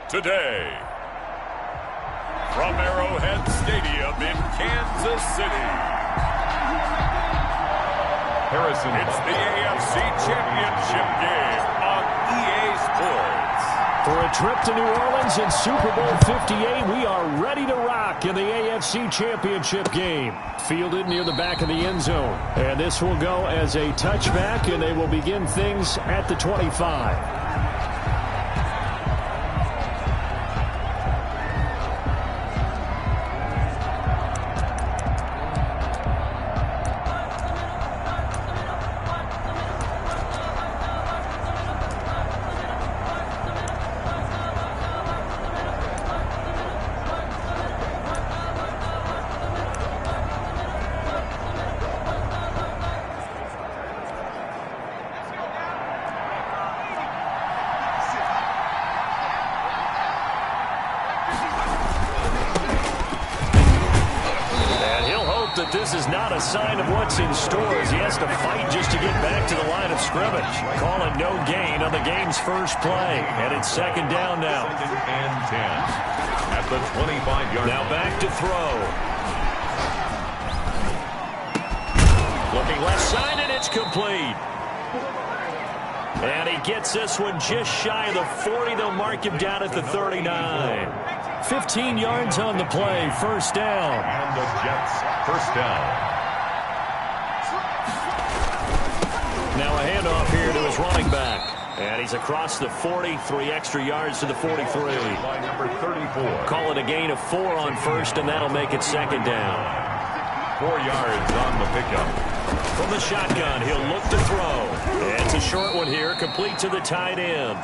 today. From Arrowhead Stadium in Kansas City, Harrison. It's the AFC Championship game on EA Sports. For a trip to New Orleans in Super Bowl 58, we are ready to rock in the AFC Championship game. Fielded near the back of the end zone. And this will go as a touchback, and they will begin things at the 25. That this is not a sign of what's in store as he has to fight just to get back to the line of scrimmage. Call it no gain on the game's first play. And it's second down now. Second and 10 at the 25-yard line. Now back to throw. Looking left side, and it's complete. And he gets this one just shy of the 40. They'll mark him down at the 39. 15 yards on the play, first down. And the Jets, first down. Now a handoff here to his running back. And he's across the 40, 3 extra yards to the 43. By number 34. Call it a gain of 4 on first, and that'll make it second down. 4 yards on the pickup. From the shotgun, he'll look to throw. It's a short one here, complete to the tight end.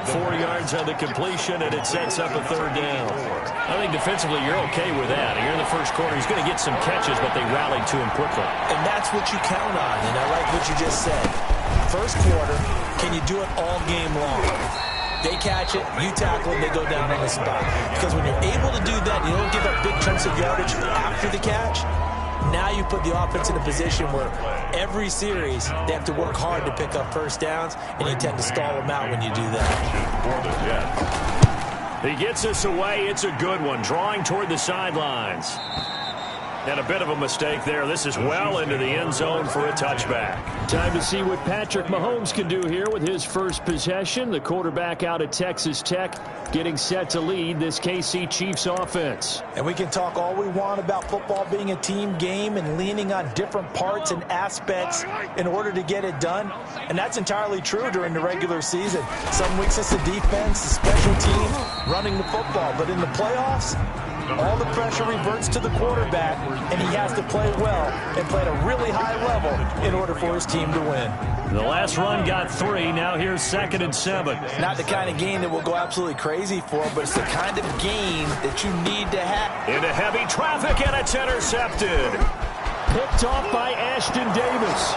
4 yards on the completion, and it sets up a third down. I think defensively you're okay with that. Here in the first quarter, he's going to get some catches, but they rallied to him quickly. And that's what you count on, and I like what you just said. First quarter, can you do it all game long? They catch it, you tackle it, they go down on the spot. Because when you're able to do that, you don't give up big chunks of yardage after the catch. Now you put the offense in a position where every series they have to work hard to pick up first downs, and you tend to stall them out when you do that. He gets us away. It's a good one, drawing toward the sidelines. And a bit of a mistake there. This is well into the end zone for a touchback. Time to see what Patrick Mahomes can do here with his first possession. The quarterback out of Texas Tech getting set to lead this KC Chiefs offense. And we can talk all we want about football being a team game and leaning on different parts and aspects in order to get it done. And that's entirely true during the regular season. Some weeks it's the defense, the special team, running the football. But in the playoffs, all the pressure reverts to the quarterback, and he has to play well and play at a really high level in order for his team to win. The last run got 3. Now here's 2nd and 7. Not the kind of game that we'll go absolutely crazy for, but it's the kind of game that you need to have. Into heavy traffic, and it's intercepted. Picked off by Ashton Davis.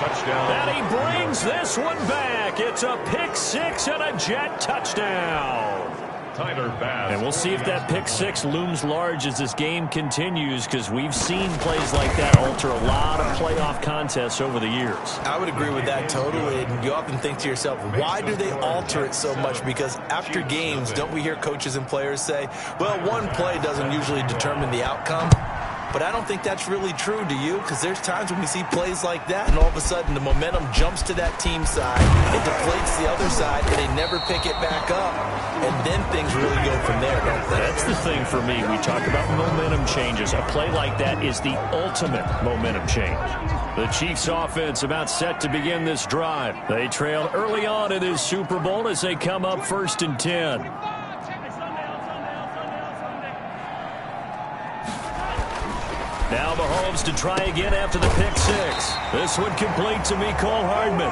Touchdown. And he brings this one back. It's a pick 6 and a Jet touchdown. And we'll see if that pick 6 looms large as this game continues, because we've seen plays like that alter a lot of playoff contests over the years. I would agree with that totally. And you often think to yourself, why do they alter it so much? Because after games, don't we hear coaches and players say, well, one play doesn't usually determine the outcome? But I don't think that's really true, do you? Because there's times when we see plays like that, and all of a sudden the momentum jumps to that team side, it deflates the other side, and they never pick it back up. And then things really go from there, don't they? That's the thing for me. We talk about momentum changes. A play like that is the ultimate momentum change. The Chiefs offense about set to begin this drive. They trailed early on in this Super Bowl as they come up 1st and 10. Now Mahomes to try again after the pick 6. This one complete to Mecole Hardman.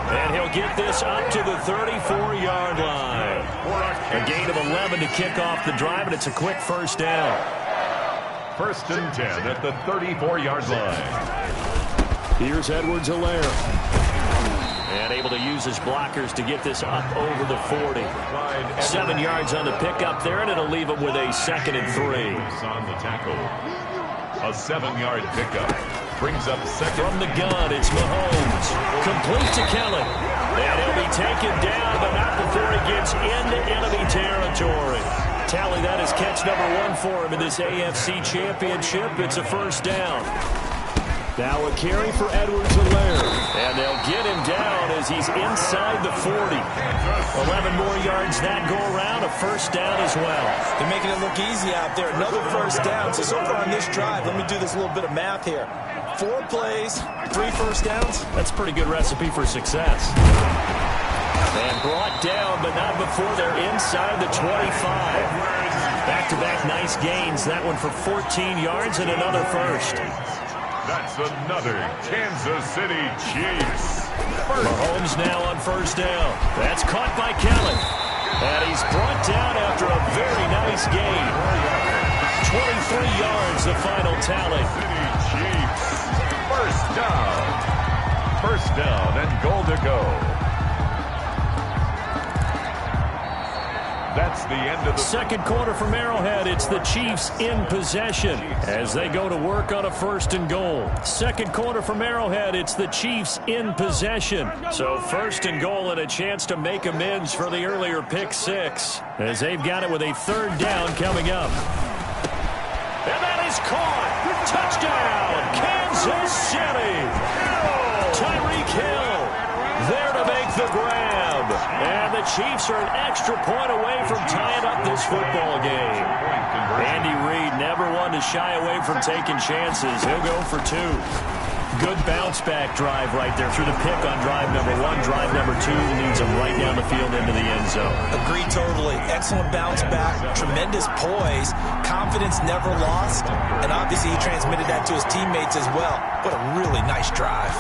And he'll get this up to the 34-yard line. A gain of 11 to kick off the drive, and it's a quick first down. 1st and 10 at the 34-yard line. Here's Edwards-Helaire. And able to use his blockers to get this up over the 40. 7 yards on the pickup there, and it'll leave him with a 2nd and 3. On the tackle. A 7-yard pickup. Brings up 2nd. From the gun, it's Mahomes. Complete to Kelly. And he'll be taken down, but not before he gets into enemy territory. Tally, that is catch number 1 for him in this AFC Championship. It's a first down. Now a carry for Edwards-Helaire. And they'll get him down as he's inside the 40. 11 more yards that go around, a first down as well. They're making it look easy out there. Another first down. So far on this drive, let me do this little bit of math here. 4 plays, 3 first downs. That's a pretty good recipe for success. And brought down, but not before they're inside the 25. Back-to-back nice gains. That one for 14 yards and another first. That's another Kansas City Chiefs. Mahomes now on first down. That's caught by Kelly. And he's brought down after a very nice gain. 23 yards, the final tally. City Chiefs. First down. First down and goal to go. That's the end of the second quarter from Arrowhead. It's the Chiefs in possession as they go to work on a first and goal. Second quarter from Arrowhead. It's the Chiefs in possession. So first and goal and a chance to make amends for the earlier pick 6 as they've got it with a third down coming up. And that is caught. Touchdown, Kansas City. Tyreek Hill there to make the grab. And the Chiefs are an extra point away from tying up this football game. Andy Reid never one to shy away from taking chances. He'll go for 2. Good bounce-back drive right there through the pick on drive number 1. Drive number 2 leads them right down the field into the end zone. Agree totally. Excellent bounce-back, tremendous poise, confidence never lost, and obviously he transmitted that to his teammates as well. What a really nice drive.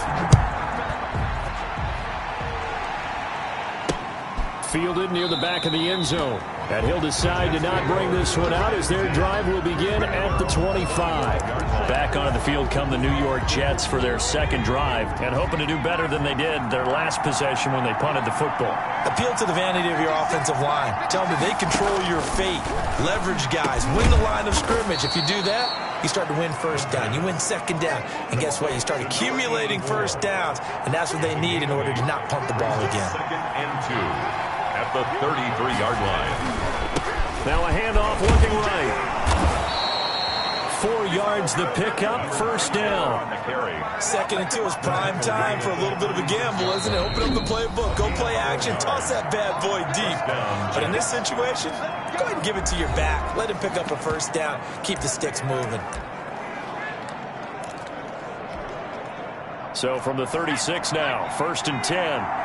Fielded near the back of the end zone. And he'll decide to not bring this one out as their drive will begin at the 25. Back onto the field come the New York Jets for their second drive and hoping to do better than they did their last possession when they punted the football. Appeal to the vanity of your offensive line. Tell them that they control your fate. Leverage guys. Win the line of scrimmage. If you do that, you start to win first down. You win second down. And guess what? You start accumulating first downs. And that's what they need in order to not punt the ball again. Second and 2. At the 33-yard line. Now a handoff looking right. 4 yards the pickup, first down. Second and 2 is prime time for a little bit of a gamble, isn't it? Open up the playbook, go play action, toss that bad boy deep. But in this situation, go ahead and give it to your back. Let him pick up a first down, keep the sticks moving. So from the 36 now, first and 10.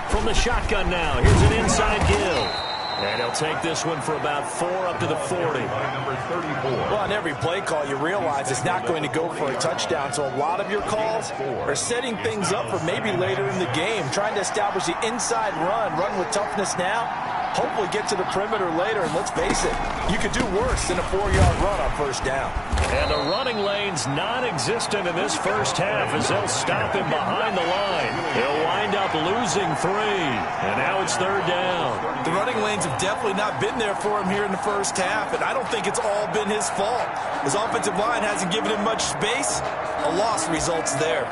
From the shotgun now, here's an inside give. And he'll take this one for about 4 up to the 40. Well, on every play call, you realize it's not going to go for a touchdown. So a lot of your calls are setting things up for maybe later in the game, trying to establish the inside run with toughness now, hopefully get to the perimeter later. And let's face it, you could do worse than a 4-yard run on first down. And the running lane's non-existent in this first half as they'll stop him behind the line. He'll wind up losing 3. And now it's third down. The running lanes have definitely not been there for him here in the first half, and I don't think it's all been his fault. His offensive line hasn't given him much space. A loss results there.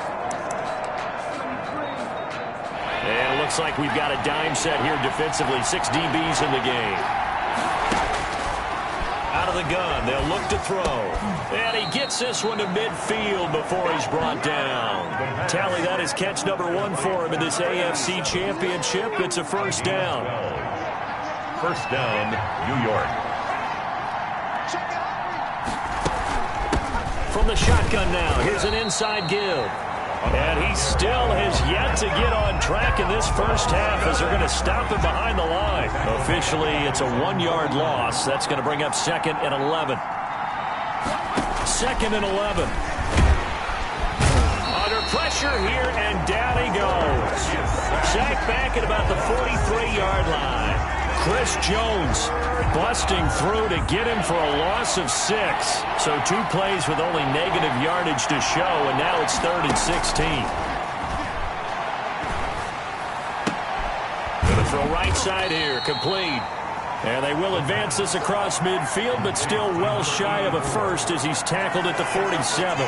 And it looks like we've got a dime set here defensively. 6 DBs in the game. Out of the gun, they'll look to throw. And he gets this one to midfield before he's brought down. Tally, that is catch number 1 for him in this AFC Championship. It's a first down. First down, New York. From the shotgun now, here's an inside give. And he still has yet to get on track in this first half as they're going to stop him behind the line. Officially, it's a 1-yard loss. That's going to bring up second and 11. Second and 11. Under pressure here, and down he goes. Sacked back at about the 43-yard line. Chris Jones busting through to get him for a loss of 6. So 2 plays with only negative yardage to show, and now it's 3rd and 16. Gonna throw right side here, complete. And they will advance this across midfield, but still well shy of a first as he's tackled at the 47.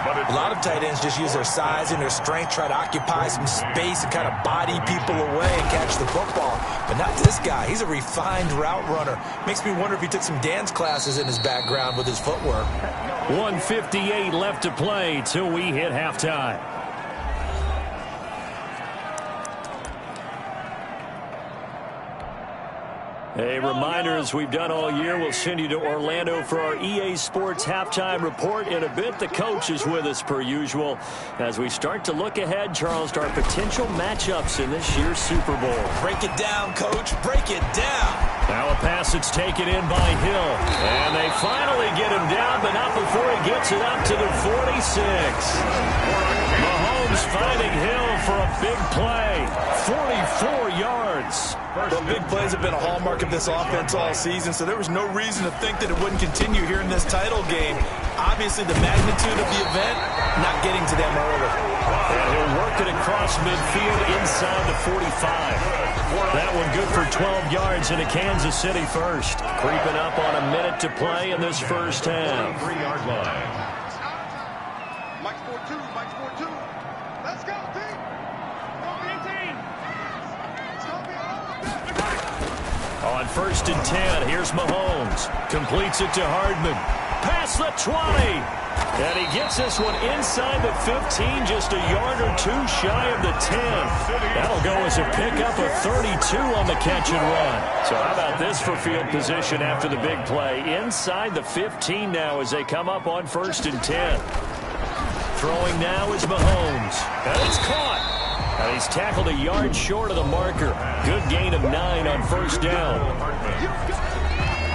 A lot of tight ends just use their size and their strength, try to occupy some space and kind of body people away and catch the football. But not this guy. He's a refined route runner. Makes me wonder if he took some dance classes in his background with his footwork. 1:58 left to play till we hit halftime. A reminder, as we've done all year, we'll send you to Orlando for our EA Sports halftime report in a bit. The coach is with us per usual as we start to look ahead, Charles, to our potential matchups in this year's Super Bowl. Break it down, Coach. Break it down. Now a pass that's taken in by Hill. And they finally get him down, but not before he gets it up to the 46. Mahomes finding Hill for a big play. 44 yards. Well, big plays have been a hallmark of this offense all season, so there was no reason to think that it wouldn't continue here in this title game. Obviously, the magnitude of the event, not getting to them early. And he'll work it across midfield inside the 45. That one good for 12 yards into Kansas City first. Creeping up on a minute to play in this first half. 3-yard line. Mike's 4-2. Mike's 4-2. Let's go, team. Go, 18. On 1st and 10, here's Mahomes. Completes it to Hardman. Past the 20. And he gets this one inside the 15, just a yard or two shy of the 10. That'll go as a pickup of 32 on the catch and run. So how about this for field position after the big play? Inside the 15 now as they come up on 1st and 10. Throwing now is Mahomes. And it's caught. And he's tackled a yard short of the marker. Good gain of 9 on 1st down.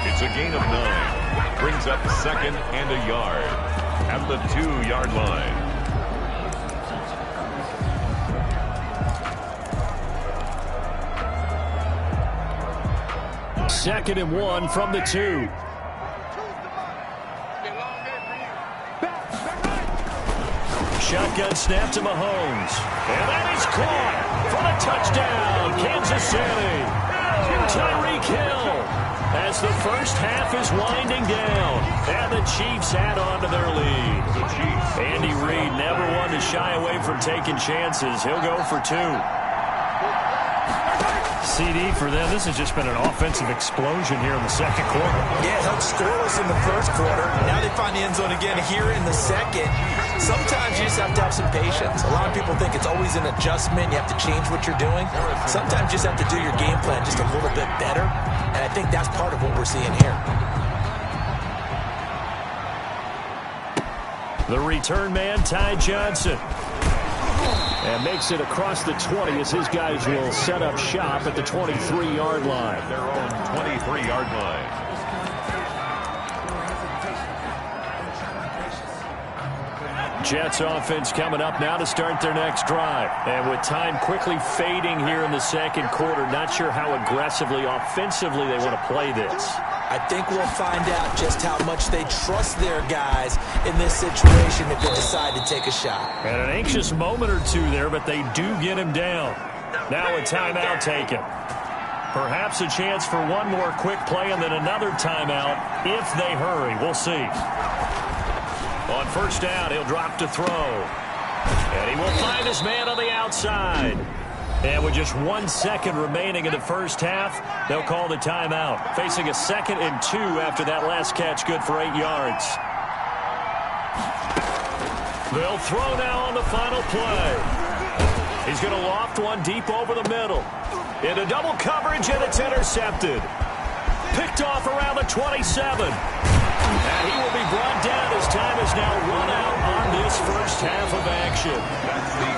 It's a gain of 9. Brings up 2nd and a yard at the 2-yard line. Second and 1 from the 2. Shotgun snap to Mahomes. And that is caught for the touchdown, Kansas City. Tyreek Hill as the first half is winding down. And the Chiefs add on to their lead. Andy Reid never one to shy away from taking chances. He'll go for 2. CD for them. This has just been an offensive explosion here in the second quarter. Yeah, it held scoreless in the first quarter. Now they find the end zone again here in the second. Sometimes you just have to have some patience. A lot of people think it's always an adjustment. You have to change what you're doing. Sometimes you just have to do your game plan just a little bit better. And I think that's part of what we're seeing here. The return man, Ty Johnson. And makes it across the 20 as his guys will set up shop at the 23-yard line. Their own 23-yard line. Jets offense coming up now to start their next drive. And with time quickly fading here in the second quarter, not sure how aggressively, offensively they want to play this. I think we'll find out just how much they trust their guys in this situation if they decide to take a shot. And an anxious moment or two there, but they do get him down. Now a timeout taken. Perhaps a chance for one more quick play and then another timeout if they hurry. We'll see. On 1st down, he'll drop to throw. And he will find his man on the outside. And with just 1 second remaining in the first half, they'll call the timeout. Facing a 2nd and 2 after that last catch, good for 8 yards. They'll throw now on the final play. He's going to loft one deep over the middle. Into double coverage, and it's intercepted. Picked off around the 27. And he will be brought down as time is now run out on this first half of action.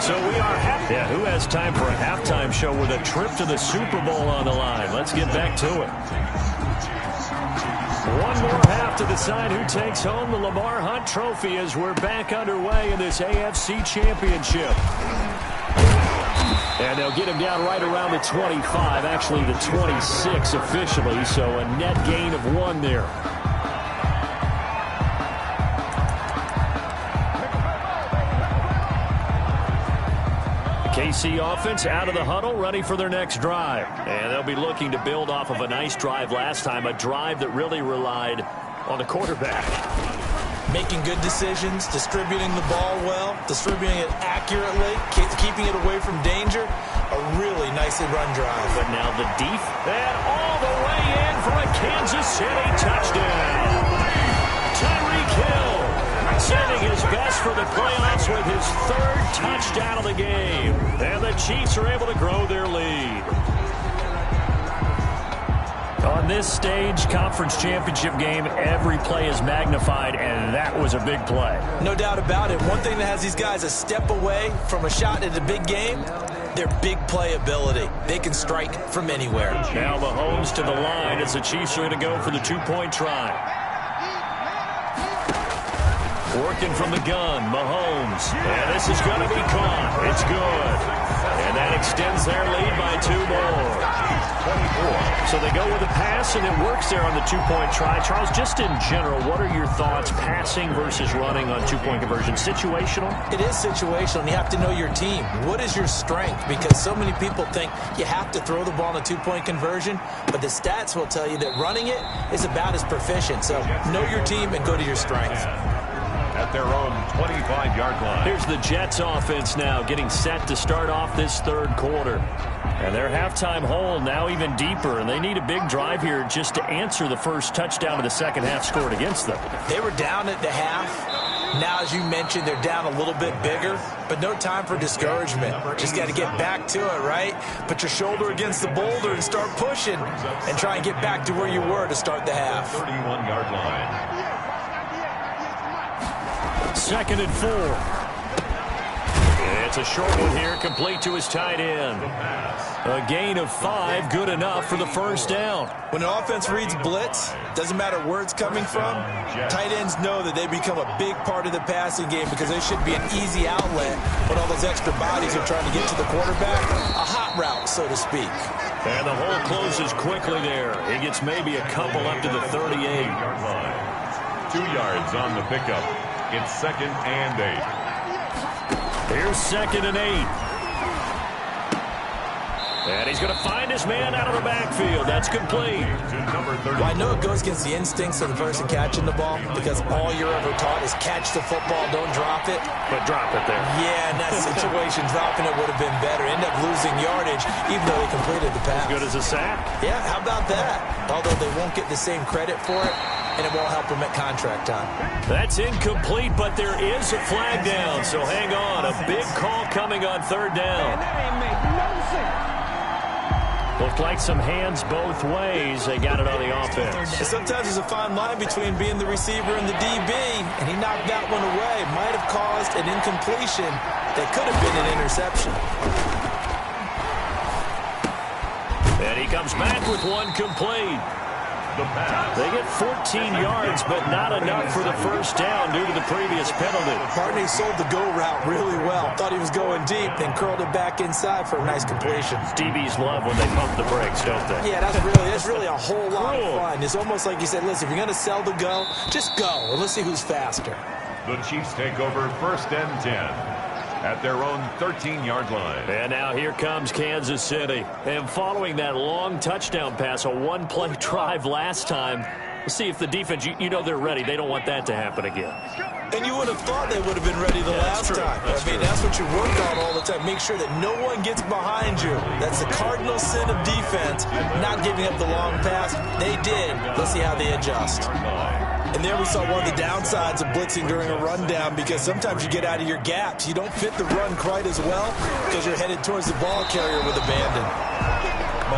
So we are happy. Yeah, who has time for a halftime show with a trip to the Super Bowl on the line? Let's get back to it. One more half to decide who takes home the Lamar Hunt Trophy as we're back underway in this AFC Championship. And they'll get him down right around the 25, actually the 26 officially, so a net gain of 1 there. KC offense out of the huddle, ready for their next drive. And they'll be looking to build off of a nice drive last time, a drive that really relied on the quarterback. Making good decisions, distributing the ball well, distributing it accurately, keeping it away from danger. A really nicely run drive. But now the deep, and all the way in for a Kansas City touchdown. Tyreek Hill sending his best for the playoffs with his third touchdown of the game. And the Chiefs are able to grow their lead. On this stage, conference championship game, every play is magnified, and that was a big play. No doubt about it. One thing that has these guys a step away from a shot at a big game, their big play ability. They can strike from anywhere. Now Mahomes to the line as the Chiefs are going to go for the two-point try. Working from the gun, Mahomes. And this is going to be caught. It's good. And that extends their lead by 2 more. 24. So they go with a pass, and it works there on the two-point try. Charles, just in general, what are your thoughts passing versus running on two-point conversion? Situational? It is situational, and you have to know your team. What is your strength? Because so many people think you have to throw the ball in a two-point conversion, but the stats will tell you that running it is about as proficient. So know your team and go to your strength. At their own 25-yard line. Here's the Jets offense now getting set to start off this third quarter. And their halftime hole now even deeper, and they need a big drive here just to answer the first touchdown of the second half scored against them. They were down at the half. Now, as you mentioned, they're down a little bit bigger, but no time for discouragement. Just got to get back to it, right? Put your shoulder against the boulder and start pushing and try and get back to where you were to start the half. 31-yard line. 2nd and 4. It's a short one here, complete to his tight end. A gain of 5, good enough for the first down. When an offense reads blitz, doesn't matter where it's coming from, tight ends know that they become a big part of the passing game because they should be an easy outlet when all those extra bodies are trying to get to the quarterback. A hot route, so to speak. And the hole closes quickly there. He gets maybe a couple up to the 38. 2 yards on the pickup. It's 2nd and 8. Here's 2nd and 8. And he's going to find his man out of the backfield. That's complete. Well, I know it goes against the instincts of the person catching the ball because all you're ever taught is catch the football, don't drop it. But drop it there. Yeah, in that situation, dropping it would have been better. End up losing yardage, even though they completed the pass. Good as a sack? Yeah, how about that? Although they won't get the same credit for it, and it won't help them at contract time. That's incomplete, but there is a flag down, so hang on. A big call coming on 3rd down. That ain't make no sense. Looked like some hands both ways. They got it on the offense. Sometimes there's a fine line between being the receiver and the DB, and he knocked that one away. Might have caused an incompletion that could have been an interception. And he comes back with one complete. They get 14 yards, but not enough for the first down due to the previous penalty. Barney sold the go route really well. Thought he was going deep, then curled it back inside for a nice completion. DBs love when they pump the brakes, don't they? Yeah, that's really a whole lot of fun. It's almost like you said, listen, if you're going to sell the go, just go, and let's see who's faster. The Chiefs take over 1st and 10. At their own 13-yard line. And now here comes Kansas City. And following that long touchdown pass, a one-play drive last time, we'll see if the defense, you know they're ready. They don't want that to happen again. And you would have thought they would have been ready the last time. That's what you work on all the time. Make sure that no one gets behind you. That's the cardinal sin of defense, not giving up the long pass. They did. Let's see how they adjust. And there we saw one of the downsides of blitzing during a rundown because sometimes you get out of your gaps. You don't fit the run quite as well because you're headed towards the ball carrier with abandon.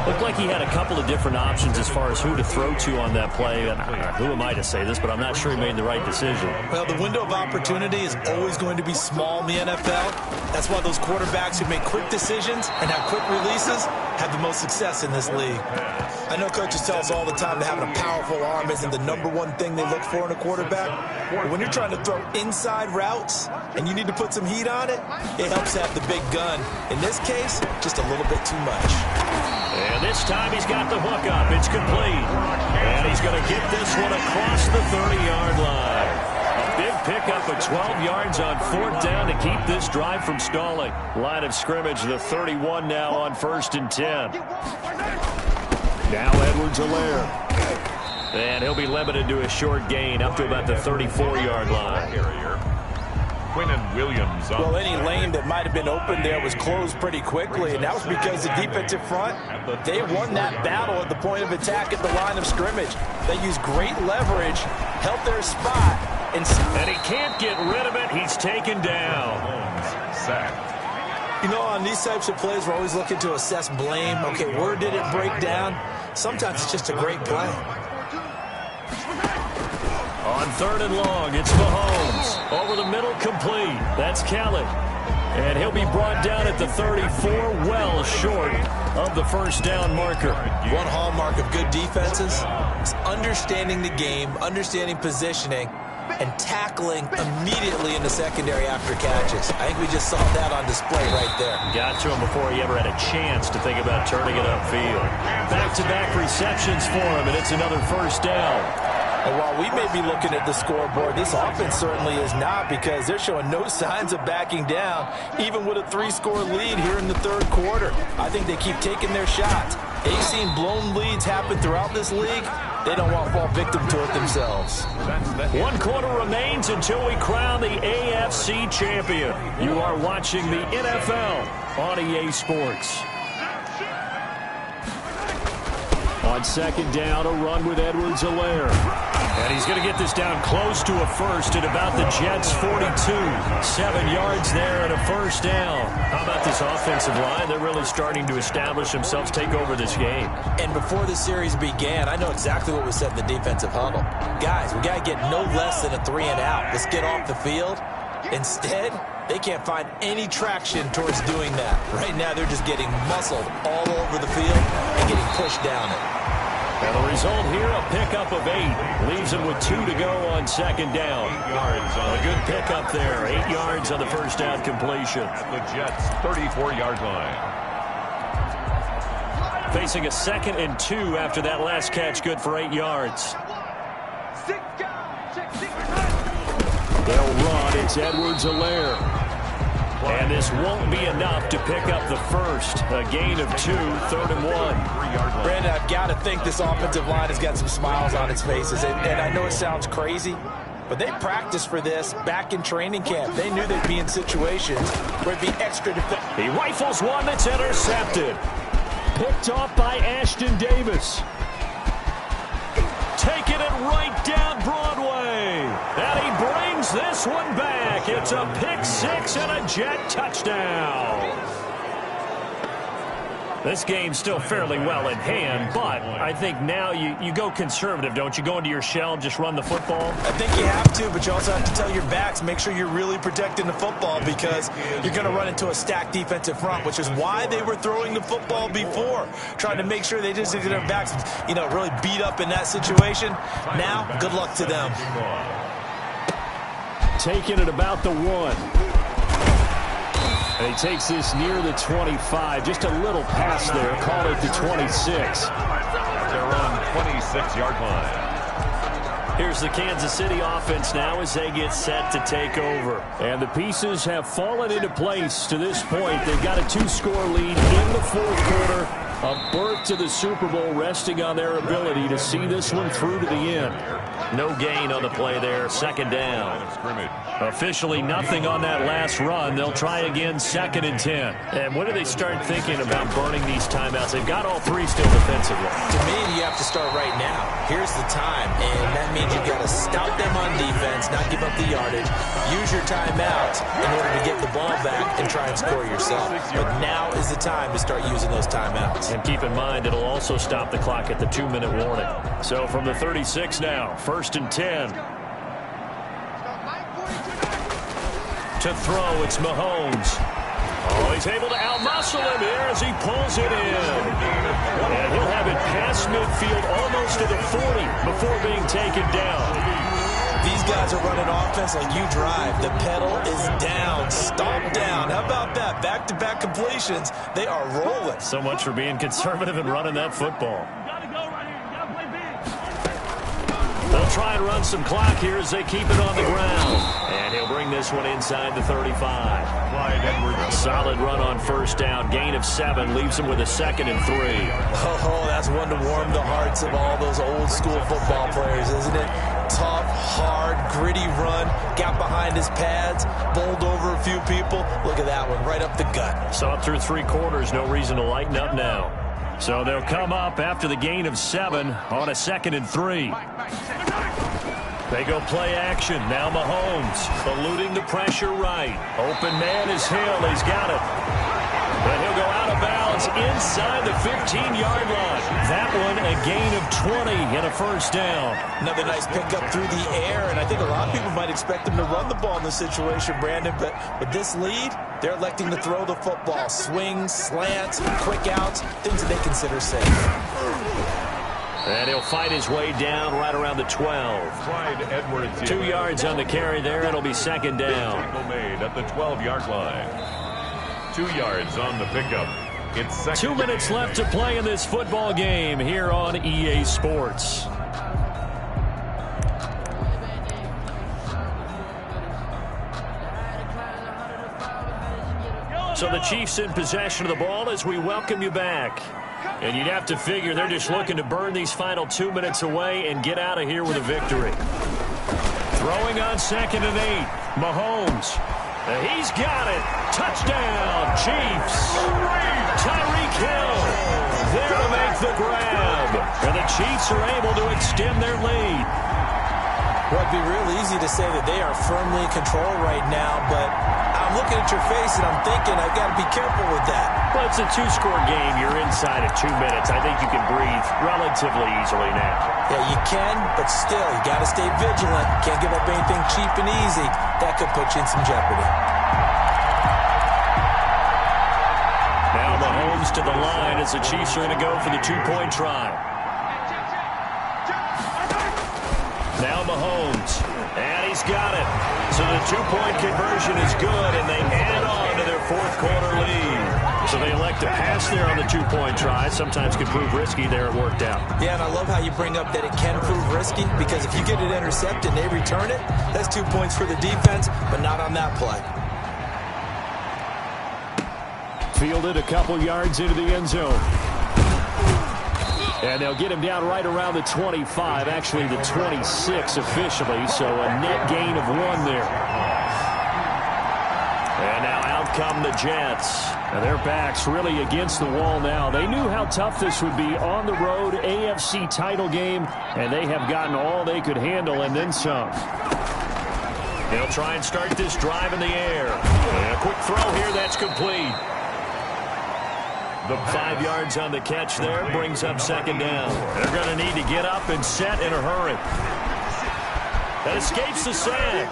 Looked like he had a couple of different options as far as who to throw to on that play. And who am I to say this, but I'm not sure he made the right decision. Well, the window of opportunity is always going to be small in the NFL. That's why those quarterbacks who make quick decisions and have quick releases have the most success in this league. I know coaches tell us all the time that having a powerful arm isn't the #1 thing they look for in a quarterback. But when you're trying to throw inside routes and you need to put some heat on it, it helps to have the big gun. In this case, just a little bit too much. And this time he's got the hook up. It's complete. And he's going to get this one across the 30-yard line. A big pickup of 12 yards on 4th down to keep this drive from stalling. Line of scrimmage, the 31 now on 1st and 10. Now Edwards-Helaire. And he'll be limited to a short gain up to about the 34-yard line. Williams. Well, any lane that might have been open there was closed pretty quickly, and that was because the defensive front, they won that battle at the point of attack at the line of scrimmage. They used great leverage, held their spot, and he can't get rid of it. He's taken down. You know, on these types of plays, we're always looking to assess blame. Okay, where did it break down? Sometimes it's just a great play. On 3rd and long, it's Mahomes. Over the middle, complete. That's Kelly. And he'll be brought down at the 34, well short of the first down marker. One hallmark of good defenses is understanding the game, understanding positioning, and tackling immediately in the secondary after catches. I think we just saw that on display right there. Got to him before he ever had a chance to think about turning it upfield. Back-to-back receptions for him, and it's another first down. And while we may be looking at the scoreboard, this offense certainly is not, because they're showing no signs of backing down, even with a 3-score lead here in the 3rd quarter. I think they keep taking their shots. They've seen blown leads happen throughout this league. They don't want to fall victim to it themselves. 1 quarter remains until we crown the AFC champion. You are watching the NFL on EA Sports. On 2nd down, a run with Edwards-Helaire. And he's going to get this down close to a first at about the Jets' 42. 7 yards there and a first down. How about this offensive line? They're really starting to establish themselves, take over this game. And before the series began, I know exactly what was said in the defensive huddle. Guys, we got to get no less than a 3-and-out. Let's get off the field. Instead, they can't find any traction towards doing that. Right now, they're just getting muscled all over the field and getting pushed down it. And the result here, a pickup of 8. Leaves them with 2 to go on 2nd down. A good pickup there. 8 yards on the first down completion. At the Jets' 34-yard line. Facing a 2nd and 2 after that last catch, good for 8 yards. They'll run. It's Edwards-Helaire. And this won't be enough to pick up the first. A gain of 2, 3rd and 1. Brandon, I've got to think this offensive line has got some smiles on its faces. And I know it sounds crazy, but they practiced for this back in training camp. They knew they'd be in situations where it'd be extra defensive. He rifles one that's intercepted. Picked off by Ashton Davis. Taking it right down Broadway. And he brings this one back. It's a pick-6 and a Jet touchdown. This game's still fairly well in hand, but I think now you go conservative, don't you? Go into your shell and just run the football? I think you have to, but you also have to tell your backs, make sure you're really protecting the football, because you're going to run into a stacked defensive front, which is why they were throwing the football before, trying to make sure they just get their backs, really beat up in that situation. Now, good luck to them. Taking it about the 1. And he takes this near the 25. Just a little pass there. Call it the 26. They're on 26-yard line. Here's the Kansas City offense now as they get set to take over. And the pieces have fallen into place to this point. They've got a 2-score lead in the 4th quarter. A berth to the Super Bowl resting on their ability to see this one through to the end. No gain on the play there. 2nd down. Officially nothing on that last run. They'll try again 2nd and 10. And when do they start thinking about burning these timeouts? They've got all 3 still defensively. To me, you have to start right now. Here's the time, and that means you've got to stop them on defense, not give up the yardage, use your timeouts in order to get the ball back and try and score yourself. But now is the time to start using those timeouts. And keep in mind, it'll also stop the clock at the 2-minute warning. So from the 36 now, 1st and 10. To throw, it's Mahomes. Oh, he's able to outmuscle him here as he pulls it in. And he'll have it past midfield almost to the 40 before being taken down. These guys are running offense like you drive. The pedal is down, stomp down. How about that? Back-to-back completions. They are rolling. So much for being conservative and running that football. They'll try and run some clock here as they keep it on the ground. And he'll bring this one inside the 35. A solid run on first down. Gain of 7 leaves him with a 2nd and 3. Oh, that's one to warm the hearts of all those old school football players, isn't it? Tough, hard, gritty run. Got behind his pads, bowled over a few people. Look at that one, right up the gut. Saw it through 3 quarters. No reason to lighten up now. So they'll come up after the gain of 7 on a 2nd and 3. They go play action. Now Mahomes eluding the pressure right. Open man is Hill. He's got it. But he'll go out of bounds inside the 15-yard line. That one a gain of 20 and a first down. Another nice pickup through the air, and I think a lot of people might expect him to run the ball in this situation, Brandon, but with this lead, they're electing to throw the football. Swings, slants, quick outs, things that they consider safe. And he'll fight his way down right around the 12. 2 yards on the carry there. It'll be 2nd down. Tackle made at the 12-yard line. 2 yards on the pickup. It's 2nd. 2 minutes left to play in this football game here on EA Sports. So the Chiefs in possession of the ball as we welcome you back. And you'd have to figure they're just looking to burn these final 2 minutes away and get out of here with a victory. Throwing on 2nd and 8. Mahomes. He's got it. Touchdown, Chiefs. Tyreek Hill there to make the grab. And the Chiefs are able to extend their lead. Well, it'd be real easy to say that they are firmly in control right now, but I'm looking at your face and I'm thinking I've got to be careful with that. Well, it's a 2-score game. You're inside at 2 minutes. I think you can breathe relatively easily now. Yeah, you can, but still, you got to stay vigilant. Can't give up anything cheap and easy. That could put you in some jeopardy. Now Mahomes to the line as the Chiefs are going to go for the 2-point try. Now Mahomes, and he's got it. So the 2-point conversion is good, and they add on to their 4th quarter lead. So they elect to pass there on the 2-point try. Sometimes can prove risky. There it worked out. Yeah, and I love how you bring up that it can prove risky, because if you get it intercepted and they return it, that's 2 points for the defense, but not on that play. Fielded a couple yards into the end zone. And they'll get him down right around the 25, actually the 26 officially, so a net gain of 1 there. And now out come the Jets. And their backs really against the wall now. They knew how tough this would be on the road, AFC title game, and they have gotten all they could handle and then some. They'll try and start this drive in the air. And a quick throw here, that's complete. 5 yards on the catch there brings up 2nd down. They're going to need to get up and set in a hurry. That escapes the sack.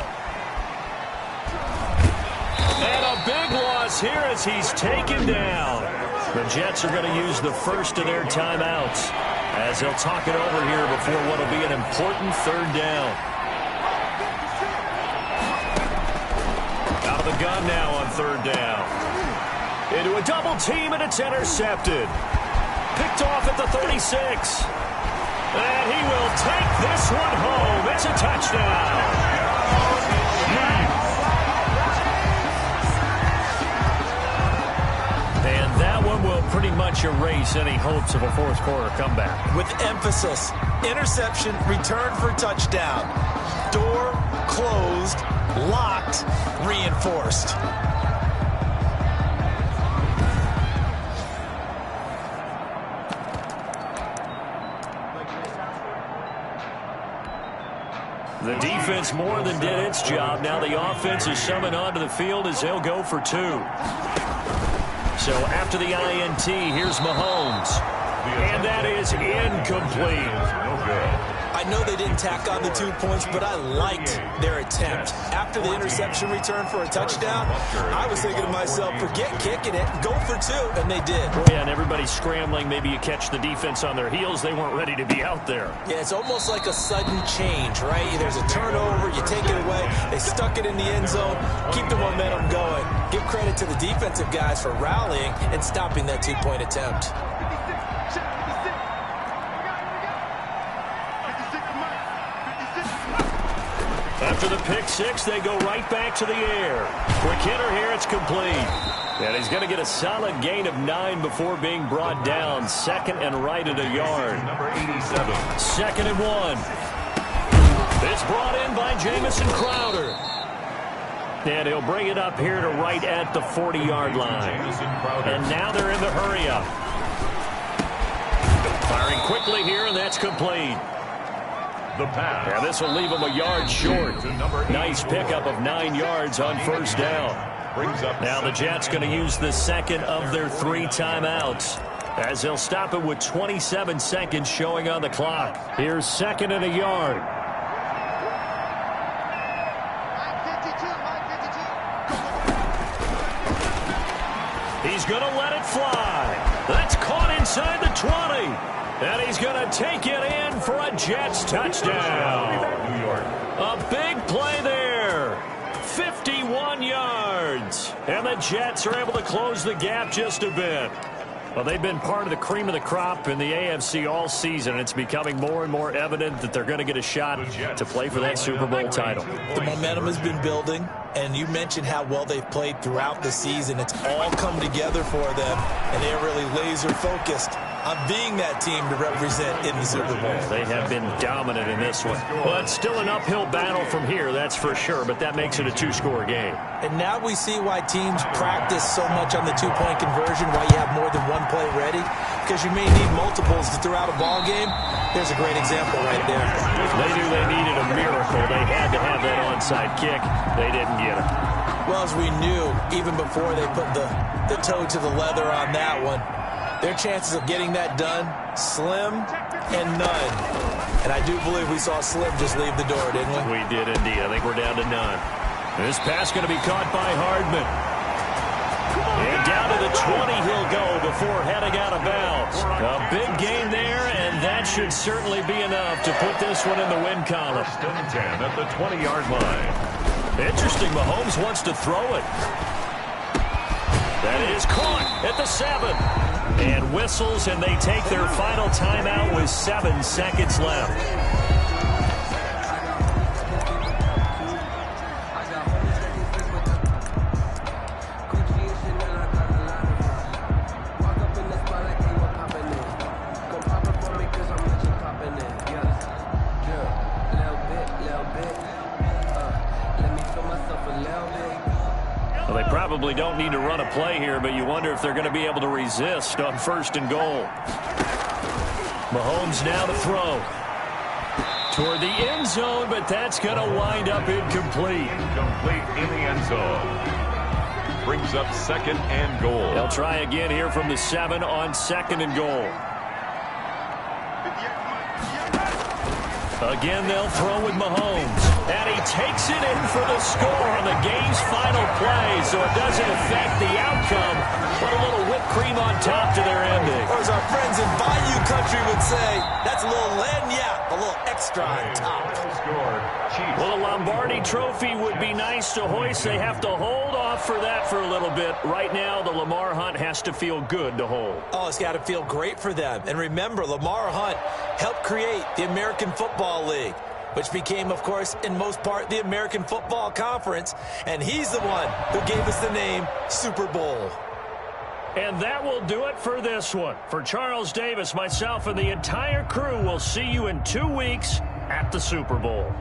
And a big loss here as he's taken down. The Jets are going to use the first of their timeouts as they'll talk it over here before what will be an important 3rd down. Out of the gun now on 3rd down. Into a double team, and it's intercepted. Picked off at the 36. And he will take this one home. It's a touchdown. And that one will pretty much erase any hopes of a 4th quarter comeback. With emphasis, interception, return for touchdown. Door closed, locked, reinforced. The defense more than did its job. Now the offense is summoned onto the field as they'll go for 2. So after the INT, here's Mahomes. And that is incomplete. I know they didn't tack on the 2 points, but I liked their attempt. After the interception return for a touchdown, I was thinking to myself, forget kicking it, go for 2, and they did. Yeah, and everybody's scrambling. Maybe you catch the defense on their heels. They weren't ready to be out there. Yeah, it's almost like a sudden change, right? There's a turnover, you take it away, they stuck it in the end zone, keep the momentum going. Give credit to the defensive guys for rallying and stopping that 2-point attempt. After the pick six, they go right back to the air. Quick hitter here, it's complete. And he's going to get a solid gain of 9 before being brought down. Second and right at a yard. Number 87. Second and 1. It's brought in by Jamison Crowder. And he'll bring it up here to right at the 40-yard line. And now they're in the hurry-up. Firing quickly here, and that's complete. The pass. And this will leave him a yard short. Nice pickup of 9 yards on first down. Now the Jets going to use the second of their 3 timeouts, as they'll stop it with 27 seconds showing on the clock. Here's second and a yard. He's going to let it fly. That's caught inside the 20. And he's going to take it in for a Jets touchdown. A big play there. 51 yards. And the Jets are able to close the gap just a bit. Well, they've been part of the cream of the crop in the AFC all season. It's becoming more and more evident that they're going to get a shot to play for that Super Bowl title. The momentum has been building, and you mentioned how well they've played throughout the season. It's all come together for them, and they're really laser-focused on being that team to represent in the Super Bowl. They have been dominant in this one. But still an uphill battle from here, that's for sure, but that makes it a 2-score game. And now we see why teams practice so much on the 2-point conversion, why you have more than one play ready, because you may need multiples to throw out a ball game. There's a great example right there. They knew they needed a miracle. They had to have that onside kick. They didn't get it. Well, as we knew, even before they put the toe to the leather on that one, their chances of getting that done, slim and none. And I do believe we saw Slim just leave the door, didn't we? We did indeed. I think we're down to none. This pass going to be caught by Hardman. And down to the 20 he'll go before heading out of bounds. A big gain there, and that should certainly be enough to put this one in the win column. First and 10 at the 20-yard line. Interesting. Mahomes wants to throw it. That is caught at the 7. And whistles, and they take their final timeout with 7 seconds left. Well, they probably don't need to run a play here, but you wonder if they're going to be able to resist on first and goal. Mahomes now to throw. Toward the end zone, but that's going to wind up incomplete. Incomplete in the end zone. Brings up second and goal. They'll try again here from the 7 on second and goal. Again, they'll throw with Mahomes. And he takes it in for the score on the game's final play, so it doesn't affect the outcome, but a little whipped cream on top to their ending. Or as our friends in Bayou Country would say, that's a little lagniappe, a little extra on top. Well, a Lombardi trophy would be nice to hoist. They have to hold off for that for a little bit. Right now, the Lamar Hunt has to feel good to hold. Oh, it's got to feel great for them. And remember, Lamar Hunt helped create the American Football League, which became, of course, in most part, the American Football Conference. And he's the one who gave us the name Super Bowl. And that will do it for this one. For Charles Davis, myself, and the entire crew, we'll see you in 2 weeks at the Super Bowl.